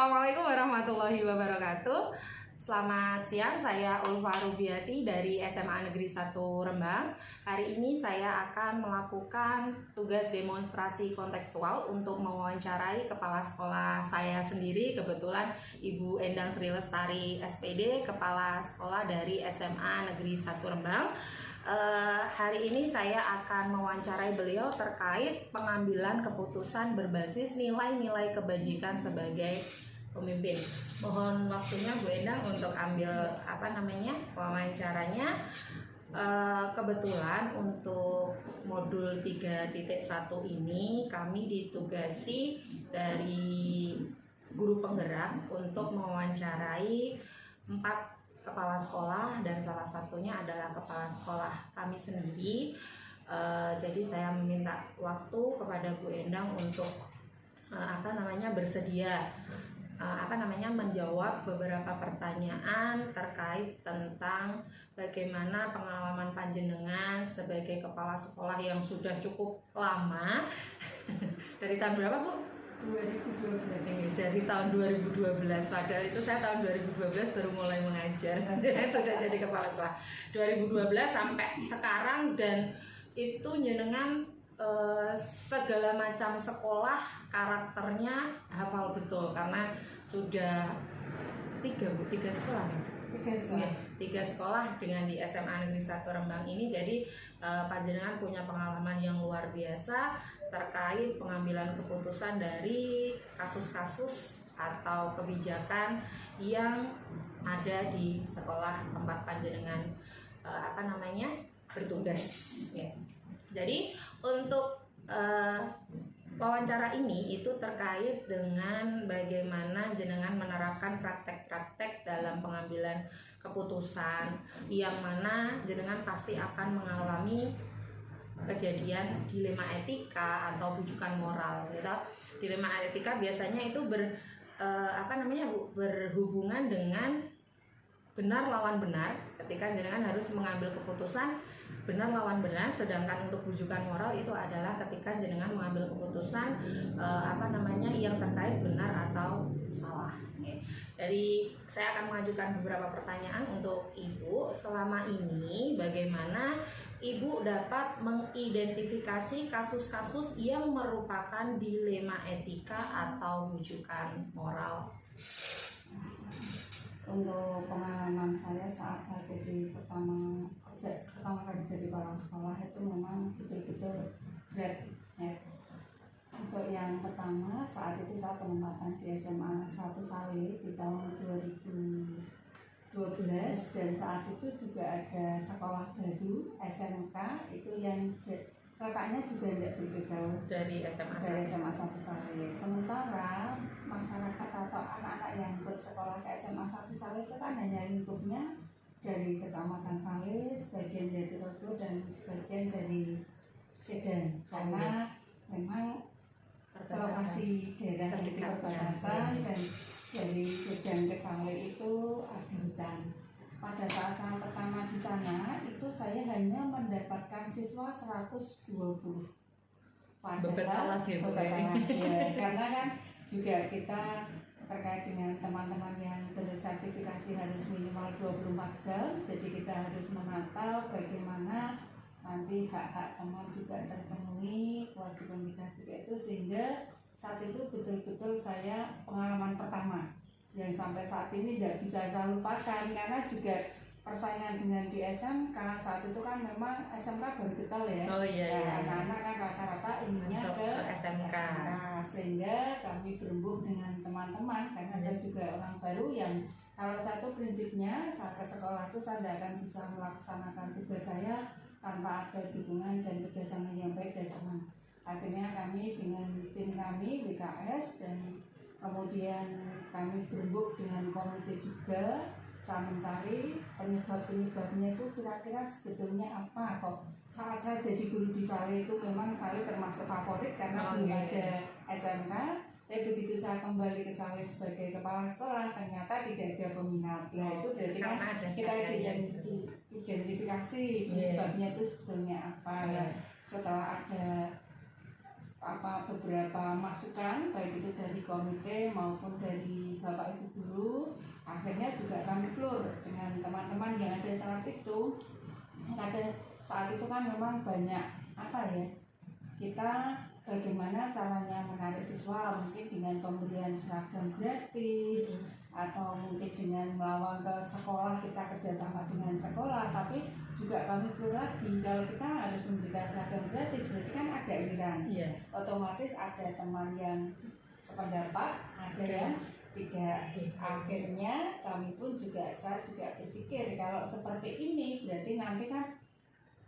Assalamualaikum warahmatullahi wabarakatuh. Selamat siang, saya Ulfa Rubiati dari SMA Negeri 1 Rembang. Hari ini saya akan melakukan tugas demonstrasi kontekstual untuk mewawancarai kepala sekolah saya sendiri. Kebetulan Ibu Endang Sri Lestari SPD, kepala sekolah dari SMA Negeri 1 Rembang. Hari ini saya akan mewawancarai beliau terkait pengambilan keputusan berbasis nilai-nilai kebajikan sebagai pemimpin. Mohon waktunya Bu Endang untuk ambil wawancaranya. Kebetulan untuk modul 3.1 ini kami ditugasi dari guru penggerak untuk mewawancarai 4 kepala sekolah dan salah satunya adalah kepala sekolah kami sendiri. Jadi saya meminta waktu kepada Bu Endang untuk bersedia menjawab beberapa pertanyaan terkait tentang bagaimana pengalaman panjenengan sebagai kepala sekolah yang sudah cukup lama. Dari tahun berapa, Bu? 2012. Dari tahun 2012, padahal itu saya tahun 2012 baru mulai mengajar. Sudah jadi kepala sekolah 2012 sampai sekarang, dan itu jenengan segala macam sekolah karakternya hafal betul karena sudah 3 sekolah. Tiga sekolah dengan di SMA Negeri 1 Rembang ini. Jadi panjenengan punya pengalaman yang luar biasa terkait pengambilan keputusan dari kasus-kasus atau kebijakan yang ada di sekolah tempat panjenengan bertugas. Ya. Jadi untuk wawancara ini itu terkait dengan bagaimana jenengan menerapkan praktek-praktek dalam pengambilan keputusan, yang mana jenengan pasti akan mengalami kejadian dilema etika atau bujukan moral, gitu. Dilema etika biasanya itu berhubungan dengan benar lawan benar, ketika jenengan harus mengambil keputusan benar lawan benar. Sedangkan untuk bujukan moral itu adalah ketika jenengan mengambil keputusan yang terkait benar atau salah. Jadi saya akan mengajukan beberapa pertanyaan untuk Ibu. Selama ini bagaimana Ibu dapat mengidentifikasi kasus-kasus yang merupakan dilema etika atau bujukan moral? Untuk pengalaman saya saat saya jadi pertama kali jadi kepala sekolah itu memang betul-betul berat ya. Untuk yang pertama, saat itu saya penempatan di SMA 1 Saleh di tahun 2012, dan saat itu juga ada sekolah baru SMK itu yang letaknya juga tidak begitu jauh dari SMA 1 Saleh. Sementara masyarakat atau anak-anak yang bersekolah ke SMA 1 Saleh itu kan hanya lingkupnya dari Kecamatan Saleh, sebagian dari Rodo dan sebagian dari Sedan, karena memang lokasi daerah di perbatasan, dan dari Sedan ke Saleh itu ada hutan. Pada saat saya pertama di sana itu saya hanya mendapatkan siswa 120. Padahal karena kan juga kita terkait dengan teman-teman yang bersertifikasi harus minimal 24 jam. Jadi kita harus menata bagaimana nanti hak-hak teman juga terpenuhi, kewajiban kita juga itu, sehingga saat itu betul-betul saya pengalaman pertama yang sampai saat ini tidak bisa saya lupakan, karena juga persaingan dengan di SMK saat itu kan memang SMK baru kental ya. Anak-anak kan rata-rata inginnya ke SMK, sehingga kami berembuk dengan teman-teman, karena saya juga orang baru yang kalau satu prinsipnya saat ke sekolah itu saya tidak akan bisa melaksanakan tugas saya tanpa ada dukungan dan kerjasama yang baik dari teman. Akhirnya kami dengan tim kami WKS, dan kemudian kami berembuk dengan komite juga, saya mencari penyebab-penyebabnya itu kira-kira sebetulnya apa. Kok saat saya jadi guru di Saleh itu memang Saleh termasuk favorit karena belum ada SMK. Tapi begitu saya kembali ke Saleh sebagai kepala sekolah, ternyata tidak ada peminat. Nah itu berarti kan kita identifikasi penyebabnya itu sebetulnya apa. Setelah ada beberapa masukan baik itu dari komite maupun dari Bapak Ibu guru. Akhirnya juga kami floor dengan teman-teman yang ada saat itu. Saat itu kan memang banyak kita bagaimana caranya menarik siswa, mungkin dengan pemberian seragam gratis atau mungkin dengan melawang ke sekolah, kita kerjasama dengan sekolah. Tapi juga kami perlu lagi, kalau kita harus memberikan seragam gratis berarti kan ada iuran, otomatis ada teman yang sependapat, ada yang tidak. Akhirnya saya juga berpikir kalau seperti ini berarti nanti kan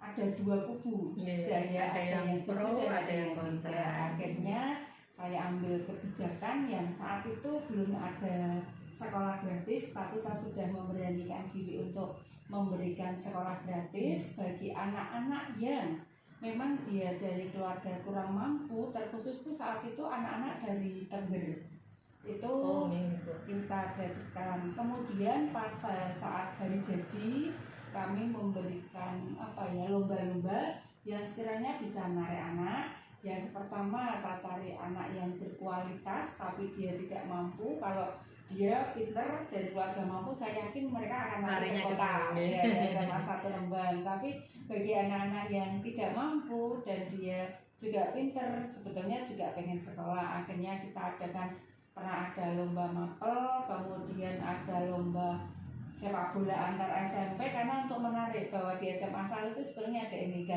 ada dua kubu, ada yang pro, ada yang kontra. Akhirnya saya ambil kebijakan yang saat itu belum ada sekolah gratis, tapi saya sudah memberanikan diri untuk memberikan sekolah gratis bagi anak-anak yang memang dia dari keluarga kurang mampu, terkhusus itu saat itu anak-anak dari Tengger itu kita gratiskan. Kemudian pas saat hari jadi kami memberikan lomba-lomba yang sekiranya bisa menarik anak. Yang pertama saya cari anak yang berkualitas tapi dia tidak mampu. Kalau dia pinter dari keluarga mampu, saya yakin mereka akan lari ke kota sama satu Rembang. Tapi bagi anak-anak yang tidak mampu dan dia juga pinter, sebetulnya juga pengen sekolah, akhirnya kita pernah ada lomba mapel, kemudian ada lomba sepak bola antar SMP, karena untuk menarik bahwa di SMA asal itu sebenarnya ada NIK.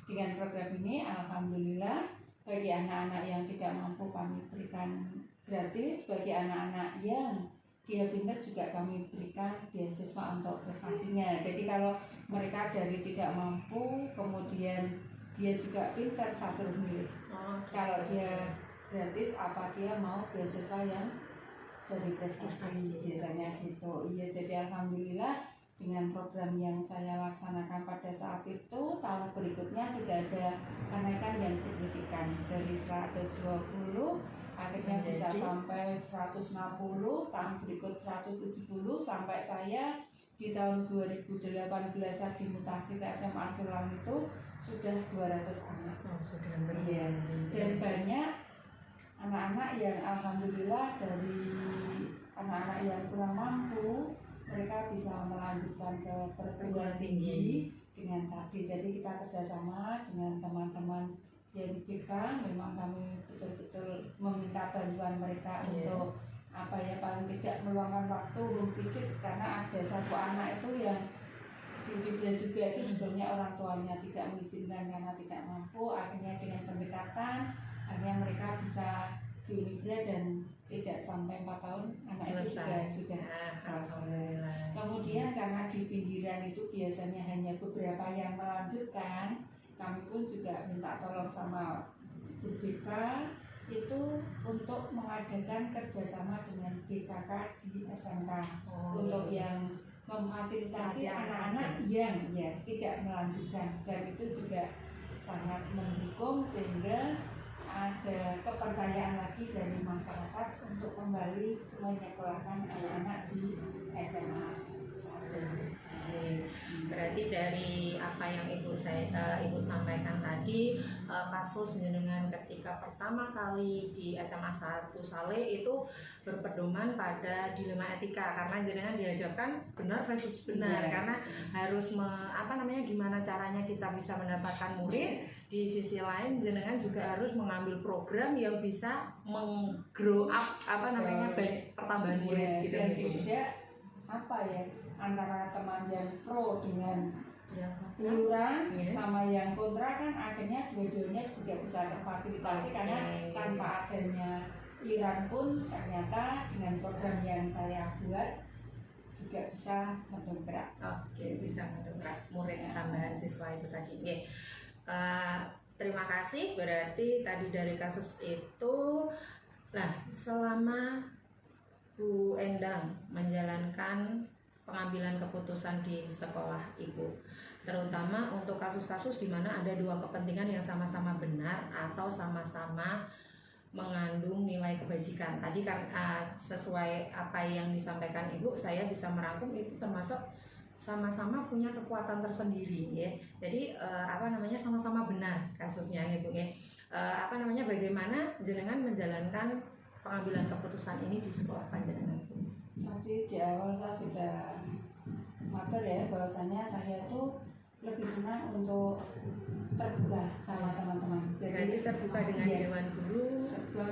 Dengan program ini alhamdulillah bagi anak-anak yang tidak mampu kami berikan gratis, bagi anak-anak yang dia pintar juga kami berikan beasiswa untuk prestasinya. Jadi kalau mereka dari tidak mampu kemudian dia juga pintar, saya suruh milih. Kalau dia gratis apa dia mau beasiswa yang dari prestasi biasanya gitu. Iya, jadi alhamdulillah dengan program yang saya laksanakan pada saat itu, tahun berikutnya sudah ada kenaikan yang signifikan dari 120 akhirnya bisa sampai 160, tahun berikut 170, sampai saya di tahun 2018 saya dimutasi ke SMA Sulam itu sudah 200 anak. Iya, dan banyak anak-anak yang alhamdulillah dari anak-anak yang kurang mampu mereka bisa melanjutkan ke perguruan tinggi dengan tadi. Jadi kita kerjasama dengan teman-teman yang di kita, memang kami betul-betul meminta bantuan mereka untuk paling tidak meluangkan waktu fisik, karena ada satu anak itu yang di juga itu sebenarnya orang tuanya tidak mengizinkan karena tidak mampu. Akhirnya dengan pendekatan akhirnya mereka bisa diimigran dan tidak sampai 4 tahun anak itu sudah selesai. Kemudian karena di pinggiran itu biasanya hanya beberapa yang melanjutkan, kami pun juga minta tolong sama BK itu untuk mengadakan kerjasama dengan BKK di SMK untuk yang memfasilitasi anak-anak yang tidak melanjutkan, dan itu juga sangat mendukung sehingga ada kepercayaan lagi dari masyarakat untuk kembali menyekolahkan anak-anak di SMA. Berarti dari apa yang Ibu sampaikan tadi, kasus dengan ketika pertama kali di SMA 1 Saleh itu berpedoman pada dilema etika, karena jenengan dihadapkan benar versus benar, karena harus gimana caranya kita bisa mendapatkan murid. Di sisi lain jenengan juga harus mengambil program yang bisa meng-grow up pertambahan murid gitu. Dan tidak antara teman yang pro dengan iuran sama yang kontra kan akhirnya dua-duanya juga bisa terfasilitasi, karena tanpa adanya iuran pun ternyata dengan program yang saya buat juga bisa mendongkrak. Bisa mendongkrak murid tambahan siswa itu tadi. Terima kasih. Berarti tadi dari kasus itu, selama Bu Endang menjalankan pengambilan keputusan di sekolah Ibu, terutama untuk kasus-kasus di mana ada dua kepentingan yang sama-sama benar atau sama-sama mengandung nilai kebajikan. Tadi kan sesuai apa yang disampaikan Ibu, saya bisa merangkum itu termasuk sama-sama punya kekuatan tersendiri ya. Jadi sama-sama benar kasusnya Ibu ya. bagaimana jenengan menjalankan pengambilan keputusan ini di sekolah panjenengan? Tadi di awal saya sudah mater ya, bahwasanya saya itu lebih senang untuk terbuka sama teman-teman. Jadi terbuka dengan dewan guru,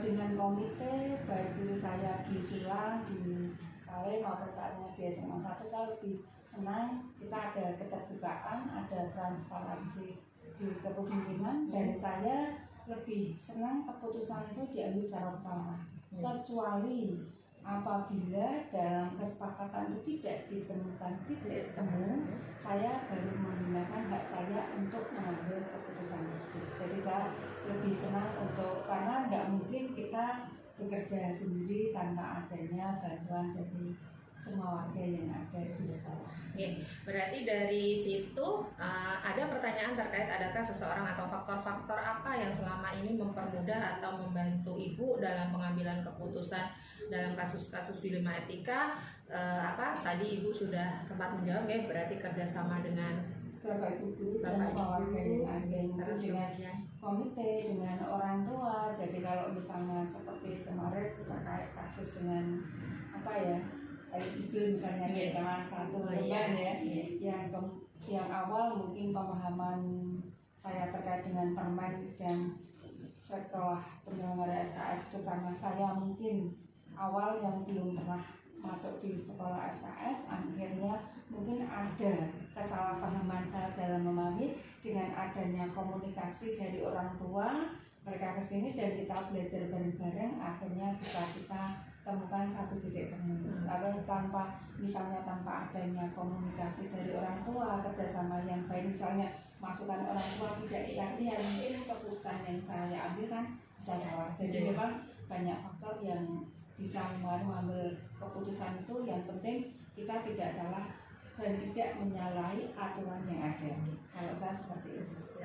dengan komite, baik itu saya di Sulang, di Saleh maupun saatnya di SMA 1, saya lebih senang kita ada keterbukaan, ada transparansi di kepemimpinan, dan saya lebih senang keputusan itu diambil secara bersama. Kecuali apabila dalam kesepakatan itu tidak ditemukan titik temu, saya baru menggunakan hak saya untuk mengambil keputusan tersebut. Jadi saya lebih senang karena nggak mungkin kita bekerja sendiri tanpa adanya bantuan dari semua warga yang ada di sekolah. Berarti dari situ ada pertanyaan terkait adakah seseorang atau faktor-faktor apa yang selama ini mempermudah atau membantu Ibu dalam pengambilan keputusan dalam kasus-kasus dilema etika. Tadi Ibu sudah sempat menjawab ya, berarti kerjasama dengan Bapak Ibu dan semua warga yang ada, dengan komite, dengan orang tua. Jadi kalau misalnya seperti kemarin terkait kasus dengan sipil misalnya sama satu beban yang awal mungkin pemahaman saya terkait dengan permen dan setelah penyelenggara SKS itu karena saya mungkin awal yang belum pernah masuk di sekolah SKS, akhirnya mungkin ada kesalahpahaman saya dalam memahami. Dengan adanya komunikasi dari orang tua mereka kesini dan kita belajar bareng-bareng, akhirnya bisa kita temukan satu titik temu. Lalu tanpa adanya komunikasi dari orang tua, kerjasama yang baik, misalnya masukan orang tua tidak yakin, mungkin keputusan yang saya ambil kan bisa salah. Jadi memang banyak faktor yang bisa mengambil keputusan itu. Yang penting kita tidak salah dan tidak menyalahi aturan yang ada. Kalau saya seperti itu.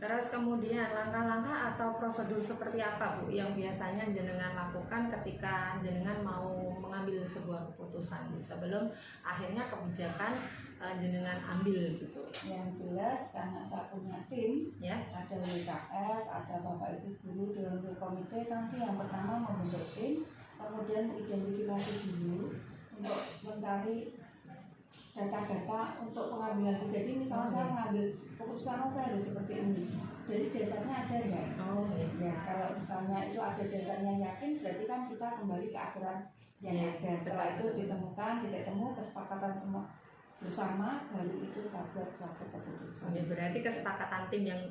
Terus kemudian langkah-langkah atau prosedur seperti apa Bu yang biasanya jenengan lakukan ketika jenengan mau mengambil sebuah keputusan sebelum akhirnya kebijakan jenengan ambil gitu? Yang jelas karena saya punya tim ya, ada WKS, ada Bapak Ibu guru, dewan komite. Nanti yang pertama membentuk tim, kemudian identifikasi dulu untuk mencari data-data untuk pengambilan. Jadi misalnya saya mengambil keputusan saya harus seperti ini, jadi dasarnya ada ya? Ya, kalau misalnya itu ada dasarnya yakin, berarti kan kita kembali ke aturan yang ada. Setelah itu ditemukan, tidak temu, kesepakatan semua bersama, baru itu buat suatu keputusan. Berarti kesepakatan tim yang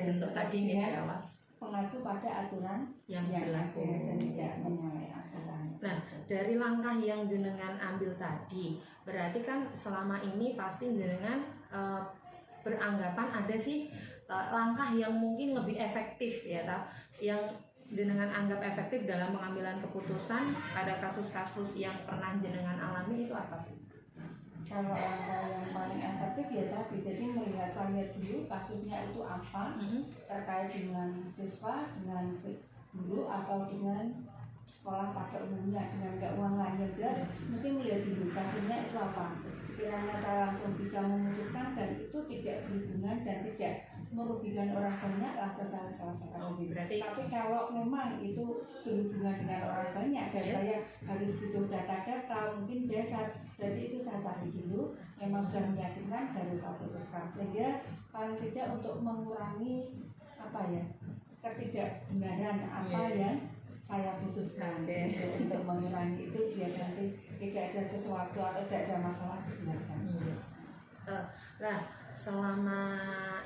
bentuk tadi nih di awal mengacu pada aturan yang berlaku dan tidak menyalahi aturan. Nah, dari langkah yang jenengan ambil tadi, berarti kan selama ini pasti jenengan beranggapan ada sih langkah yang mungkin lebih efektif ya, yang jenengan anggap efektif dalam pengambilan keputusan pada kasus-kasus yang pernah jenengan alami itu apa? Kalau langkah yang paling efektif ya tadi, jadi melihat saya dulu kasusnya itu apa, terkait dengan siswa, dengan guru, atau dengan sekolah pada umumnya, dengan keuangan. Yang jelas mesti melihat dulu kasusnya itu apa. Sekiranya saya langsung bisa memutuskan dan itu tidak berhubungan dan tidak merugikan orang banyak, langsung saya selesaikan. Tapi kalau memang itu berhubungan dengan orang banyak dan saya harus butuh data-data, mungkin dasar, jadi itu saya cari dulu. Memang sudah meyakinkan, baru saya putuskan. Sehingga paling tidak untuk mengurangi ketidakbenaran yang saya putuskan, untuk mengurangi itu biar nanti tidak ada sesuatu atau tidak ada masalah di belakang. Nah, selama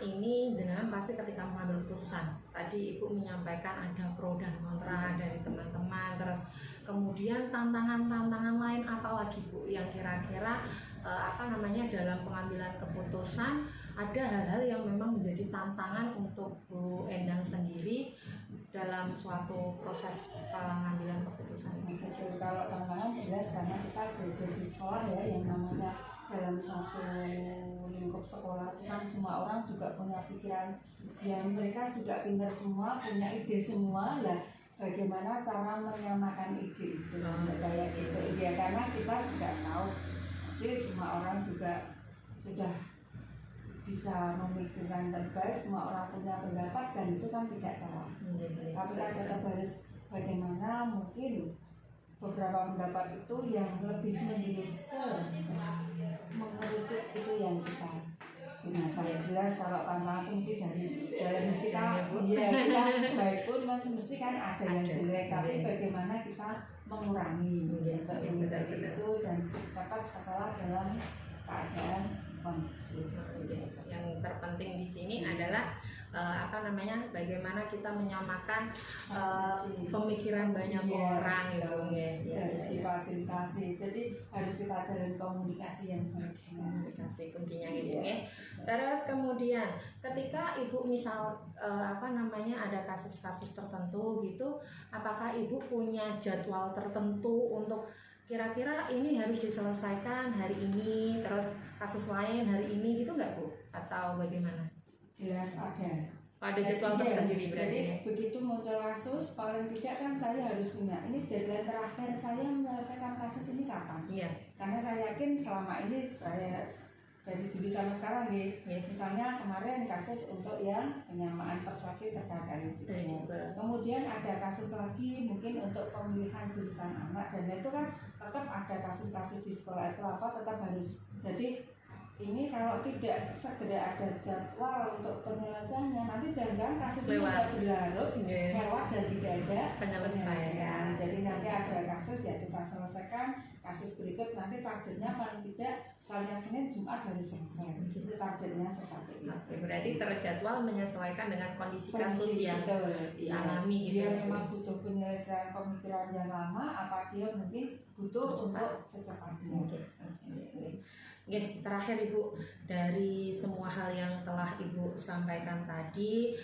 ini jenengan pasti ketika mengambil keputusan, tadi Ibu menyampaikan ada pro dan kontra dari teman-teman, terus kemudian tantangan-tantangan lain apa lagi Bu yang kira-kira dalam pengambilan keputusan ada hal-hal yang memang menjadi tantangan untuk Bu Endang sendiri dalam suatu proses pengambilan keputusan? Betul, kalau tantangan jelas karena kita belajar di sekolah ya, yang namanya dalam satu lingkup sekolah itu kan semua orang juga punya pikiran yang mereka juga pintar semua, punya ide semua lah. Bagaimana cara menyamakan ide itu? Saya gitu ya, karena kita juga tahu sih semua orang juga sudah bisa memikirkan terbaik, semua orang punya pendapat dan itu kan tidak salah. Tapi kan tetap harus bagaimana mungkin beberapa pendapat itu yang lebih menjurus ke mengerucut itu yang kita gunakan. Jelas kalau tantangan itu mesti dari dalam kita, ya kita baik pun mesti kan ada yang jelek, tapi bagaimana kita mengurangi untuk menghindari itu dan tetap sekolah dalam keadaan kondisi. Yang terpenting di sini adalah bagaimana kita menyamakan pemikiran banyak orang gitu ya. Harus difasilitasi, jadi harus kita jalin komunikasi yang baik. Komunikasi kuncinya gitu ya. Terus kemudian ketika ibu misal ada kasus-kasus tertentu gitu, apakah ibu punya jadwal tertentu untuk kira-kira ini harus diselesaikan hari ini, terus kasus lain hari ini gitu nggak Bu? Atau bagaimana? Jelas ada. Ada jadwal tersendiri berarti. Jadi begitu muncul kasus, paling tidak kan saya harus punya ini deadline terakhir saya menyelesaikan kasus ini kapan? Iya. Karena saya yakin selama ini saya dari Juli sampai sekarang misalnya kemarin kasus untuk yang penyamaan persepsi terkait risiko. Kemudian ada kasus lagi mungkin untuk pemilihan jurusan anak dan itu kan tetap ada kasus-kasus di sekolah itu tetap harus. Jadi ini kalau tidak segera ada jadwal untuk penyelesaiannya, nanti jangan-jangan kasus ini tidak berlarut, lewat dan tidak ada penyelesaian. Jadi nanti ada kasus ya kita selesaikan, kasus berikut nanti targetnya paling tidak misalnya Senin Jumat harus selesai. Itu targetnya seperti itu. Oke, berarti terjadwal menyesuaikan dengan kondisi kasus yang dialami gitu. Dia memang butuh penyelesaian pemikiran yang lama, apa dia mungkin butuh untuk secepatnya. Oke, terakhir Ibu, dari semua hal yang telah Ibu sampaikan tadi,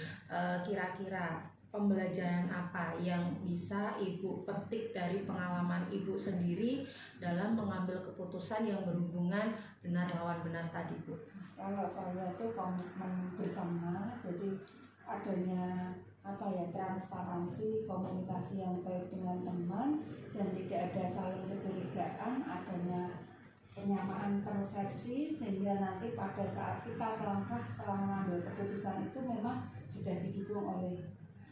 kira-kira pembelajaran apa yang bisa Ibu petik dari pengalaman Ibu sendiri dalam mengambil keputusan yang berhubungan benar lawan benar tadi Bu? Kalau saya itu komitmen bersama, jadi adanya transparansi, komunikasi yang baik dengan teman dan tidak ada saling kecurigaan, adanya penyamaan persepsi sehingga nanti pada saat kita melangkah setelah mengambil keputusan itu memang sudah didukung oleh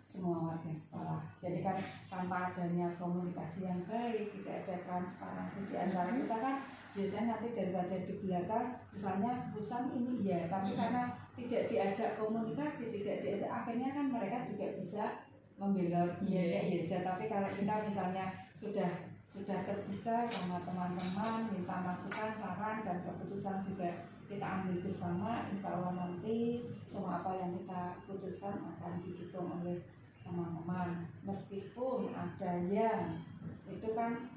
semua warga sekolah. Jadi kan tanpa adanya komunikasi yang baik, tidak ada transparansi di antara kita kan biasanya nanti daripada di belakang misalnya perusahaan ini ya, tapi karena tidak diajak komunikasi, tidak diajak, akhirnya kan mereka juga bisa membela tapi kalau kita misalnya sudah terbuka sama teman-teman, minta masukan, saran dan keputusan juga kita ambil bersama, insya Allah nanti semua apa yang kita putuskan akan didukung oleh teman-teman. Meskipun ada yang itu kan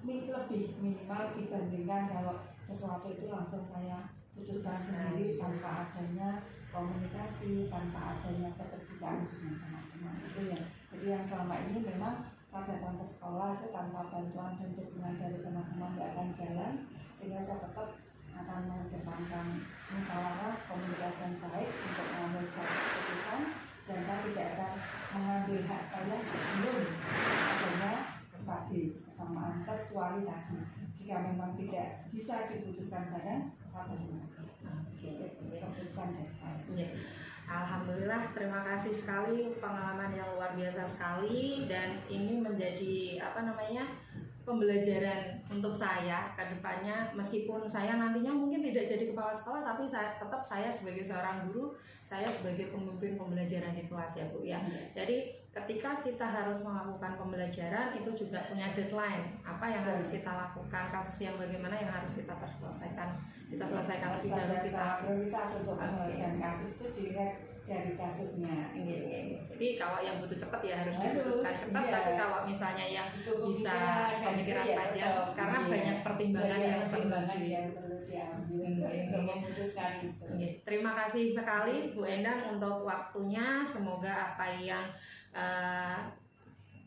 lebih minimal dibandingkan kalau sesuatu itu langsung saya putuskan sendiri tanpa adanya komunikasi, tanpa adanya keterbukaan dengan teman-teman. Itu ya. Jadi yang selama ini memang saya datang ke sekolah itu tanpa bantuan dan dukungan dari teman-teman nggak akan jalan, sehingga saya tetap akan mengedepankan musyawarah komunikasi yang baik untuk mengambil suatu keputusan dan saya tidak akan mengambil hak saya sebelum adanya tadi kesamaan, kecuali tadi jika memang tidak bisa diputuskan bareng saya berikan keputusan dari saya. Alhamdulillah, terima kasih sekali, pengalaman yang luar biasa sekali dan ini menjadi pembelajaran untuk saya ke depannya. Meskipun saya nantinya mungkin tidak jadi kepala sekolah, tapi saya sebagai seorang guru, saya sebagai pemimpin pembelajaran di kelas ya Bu ya. Jadi ketika kita harus melakukan pembelajaran itu juga punya deadline, apa yang harus kita lakukan, kasus yang bagaimana yang harus kita selesaikan lebih dahulu. Kita prioritas untuk penyelesaian kasus itu dilihat dari kasusnya. Jadi kalau yang butuh cepat ya harus diputuskan cepat, tapi kalau misalnya yang bisa pemikiran panjang, karena banyak pertimbangan yang perlu diambil untuk memutuskan itu. Terima kasih sekali Bu Endang untuk waktunya. Semoga apa yang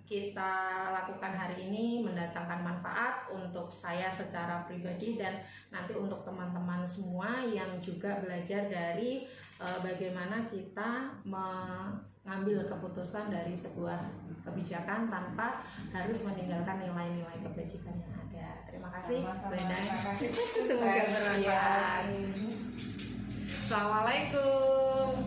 kita lakukan hari ini mendatangkan manfaat untuk saya secara pribadi dan nanti untuk teman-teman semua yang juga belajar dari bagaimana kita mengambil keputusan dari sebuah kebijakan tanpa harus meninggalkan nilai-nilai kebajikan yang ada. Terima kasih Bu Endang. Terima kasih. Semoga bermanfaat. Assalamualaikum.